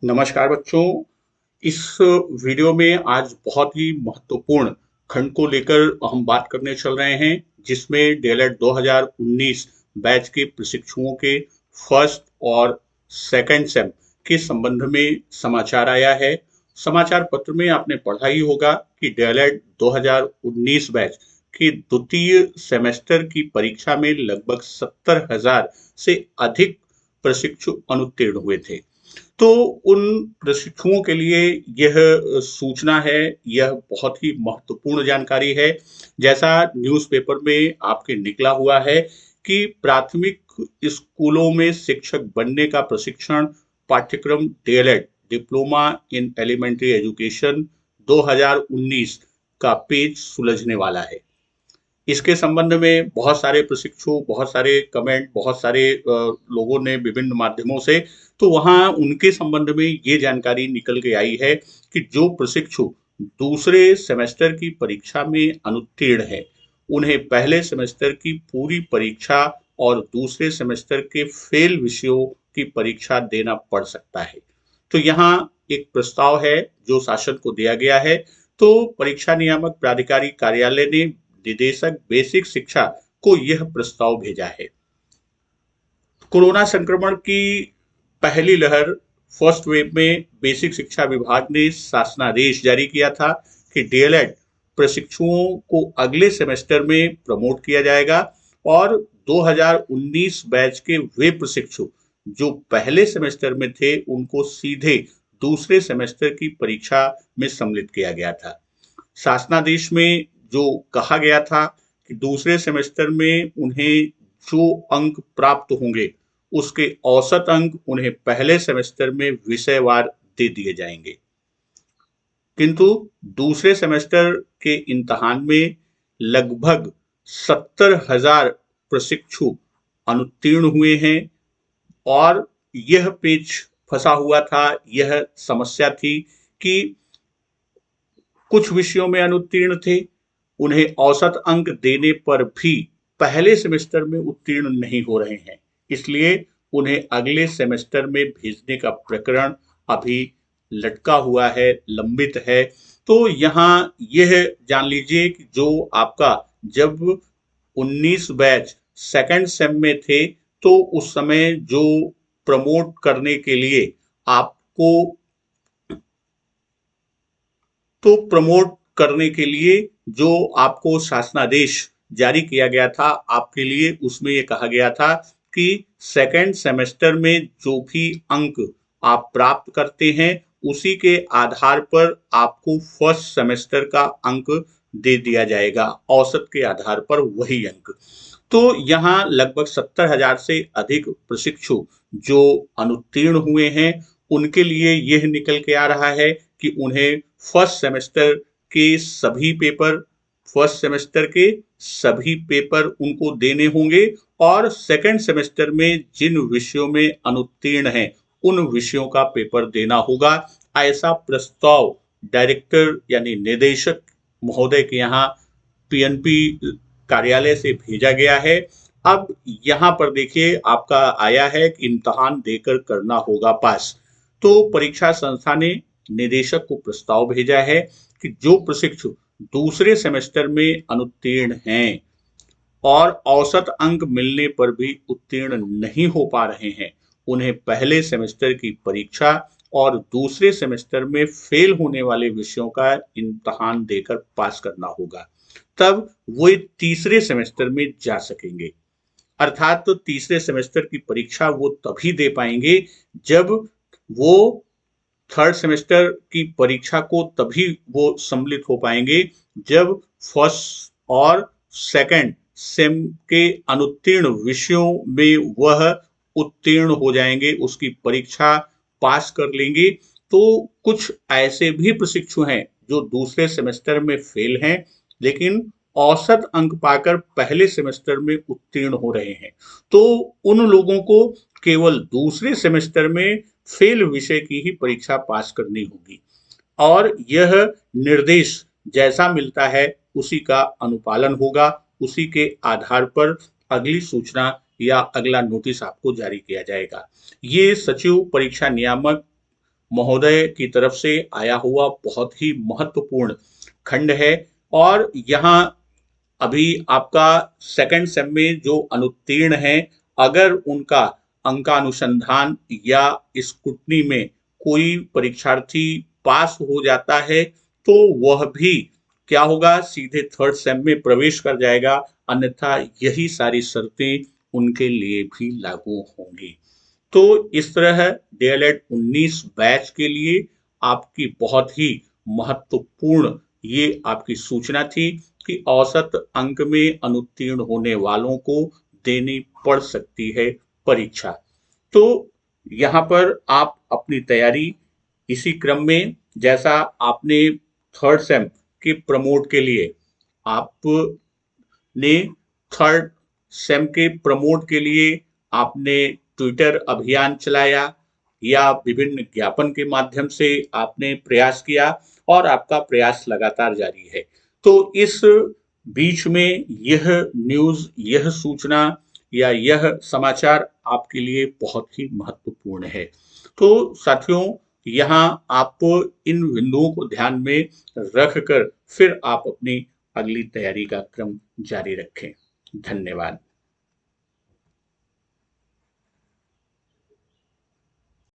नमस्कार बच्चों। इस वीडियो में आज बहुत ही महत्वपूर्ण खंड को लेकर हम बात करने चल रहे हैं, जिसमें डीएलएड 2019 बैच के प्रशिक्षुओं के फर्स्ट और सेकंड सेम के संबंध में समाचार आया है। समाचार पत्र में आपने पढ़ा ही होगा कि डीएलएड 2019 बैच के द्वितीय सेमेस्टर की परीक्षा में लगभग 70,000 से अधिक प्रशिक्षु अनुत्तीर्ण हुए थे। तो उन प्रशिक्षुओं के लिए यह सूचना है, यह बहुत ही महत्वपूर्ण जानकारी है। जैसा न्यूज़पेपर में आपके निकला हुआ है कि प्राथमिक स्कूलों में शिक्षक बनने का प्रशिक्षण पाठ्यक्रम DElEd diploma in elementary education 2019 का पेज सुलझने वाला है। इसके संबंध में बहुत सारे प्रशिक्षु, बहुत सारे कमेंट, बहुत सारे लोगों ने विभिन्न माध्यमों से, तो वहाँ उनके संबंध में ये जानकारी निकल के आई है कि जो प्रशिक्षु दूसरे सेमेस्टर की परीक्षा में अनुत्तीर्ण है, उन्हें पहले सेमेस्टर की पूरी परीक्षा और दूसरे सेमेस्टर के फेल विषयों की परीक्षा देना पड़ सकता है। तो यहाँ एक प्रस्ताव है जो शासन को दिया गया है। तो परीक्षा नियामक प्राधिकारी कार्यालय ने निदेशक बेसिक शिक्षा को यह प्रस्ताव भेजा है। कोरोना संक्रमण की पहली लहर फर्स्ट वेव में बेसिक शिक्षा विभाग ने शासनादेश जारी किया था कि डीएलएड प्रशिक्षुओं को अगले सेमेस्टर में प्रमोट किया जाएगा और 2019 बैच के वे प्रशिक्षु जो पहले सेमेस्टर में थे, उनको सीधे दूसरे सेमेस्टर की परीक्षा में सम्मिलित किया गया था। शासनादेश में जो कहा गया था कि दूसरे सेमेस्टर में उन्हें जो अंक प्राप्त होंगे, उसके औसत अंक उन्हें पहले सेमेस्टर में विषयवार दे दिए जाएंगे। किंतु दूसरे सेमेस्टर के इम्तिहान में लगभग 70,000 प्रशिक्षु अनुत्तीर्ण हुए हैं और यह पेच फंसा हुआ था। यह समस्या थी कि कुछ विषयों में अनुत्तीर्ण थे, उन्हें औसत अंक देने पर भी पहले सेमेस्टर में उत्तीर्ण नहीं हो रहे हैं, इसलिए उन्हें अगले सेमेस्टर में भेजने का प्रकरण अभी लटका हुआ है, लंबित है। तो यहाँ यह जान लीजिए कि जो आपका जब 19 बैच सेकंड सेम में थे, तो उस समय जो प्रमोट करने के लिए आपको प्रमोट करने के लिए जो आपको शासनादेश जारी किया गया था आपके लिए, उसमें यह कहा गया था कि सेकंड सेमेस्टर में जो भी अंक आप प्राप्त करते हैं, उसी के आधार पर आपको फर्स्ट सेमेस्टर का अंक दे दिया जाएगा, औसत के आधार पर वही अंक। तो यहाँ लगभग 70,000 से अधिक प्रशिक्षु जो अनुत्तीर्ण हुए हैं, उनके लिए यह निकल के आ रहा है कि उन्हें फर्स्ट सेमेस्टर के सभी पेपर उनको देने होंगे और सेकंड सेमेस्टर में जिन विषयों में अनुत्तीर्ण हैं, उन विषयों का पेपर देना होगा। ऐसा प्रस्ताव डायरेक्टर यानी निदेशक महोदय के यहाँ पीएनपी कार्यालय से भेजा गया है। अब यहाँ पर देखिए, आपका आया है कि इम्तिहान देकर करना होगा पास। तो परीक्षा संस्था ने निदेशक को प्रस्ताव भेजा है कि जो प्रशिक्षु दूसरे सेमेस्टर में अनुत्तीर्ण हैं और औसत अंक मिलने पर भी उत्तीर्ण नहीं हो पा रहे हैं, उन्हें पहले सेमेस्टर की परीक्षा और दूसरे सेमेस्टर में फेल होने वाले विषयों का इम्तिहान देकर पास करना होगा, तब वो तीसरे सेमेस्टर में जा सकेंगे। अर्थात तो तीसरे सेमेस्टर की परीक्षा वो तभी दे पाएंगे जब वो थर्ड सेमेस्टर की परीक्षा को तभी वो सम्मिलित हो पाएंगे जब फर्स्ट और सेकंड सेम के अनुत्तीर्ण विषयों में वह उत्तीर्ण हो जाएंगे, उसकी परीक्षा पास कर लेंगे। तो कुछ ऐसे भी प्रशिक्षु हैं जो दूसरे सेमेस्टर में फेल हैं, लेकिन औसत अंक पाकर पहले सेमेस्टर में उत्तीर्ण हो रहे हैं। तो उन लोगों को केवल दूसरे सेमेस्टर में फेल विषय की ही परीक्षा पास करनी होगी और यह निर्देश जैसा मिलता है उसी का अनुपालन होगा। उसी के आधार पर अगली सूचना या अगला नोटिस आपको जारी किया जाएगा। ये सचिव परीक्षा नियामक महोदय की तरफ से आया हुआ बहुत ही महत्वपूर्ण खंड है। और यहाँ अभी आपका सेकंड सेम में जो अनुत्तीर्ण है, अगर उनका अंकानुसंधान या स्क्रूटनी में कोई परीक्षार्थी पास हो जाता है तो वह भी क्या होगा, सीधे थर्ड सेम में प्रवेश कर जाएगा, अन्यथा यही सारी शर्तें उनके लिए भी लागू होंगी। तो इस तरह डीएलएड 19 बैच के लिए आपकी बहुत ही महत्वपूर्ण ये आपकी सूचना थी कि औसत अंक में अनुत्तीर्ण होने वालों को देनी पड़ सकती है परीक्षा। तो यहाँ पर आप अपनी तैयारी इसी क्रम में, जैसा आपने थर्ड सेम के प्रमोट के लिए आपने थर्ड सेम के प्रमोट के लिए आपने ट्विटर अभियान चलाया या विभिन्न ज्ञापन के माध्यम से आपने प्रयास किया और आपका प्रयास लगातार जारी है। तो इस बीच में यह न्यूज, यह सूचना या यह समाचार आपके लिए बहुत ही महत्वपूर्ण है। तो साथियों, यहाँ आप इन बिंदुओं को ध्यान में रखकर फिर आप अपनी अगली तैयारी का क्रम जारी रखें। धन्यवाद।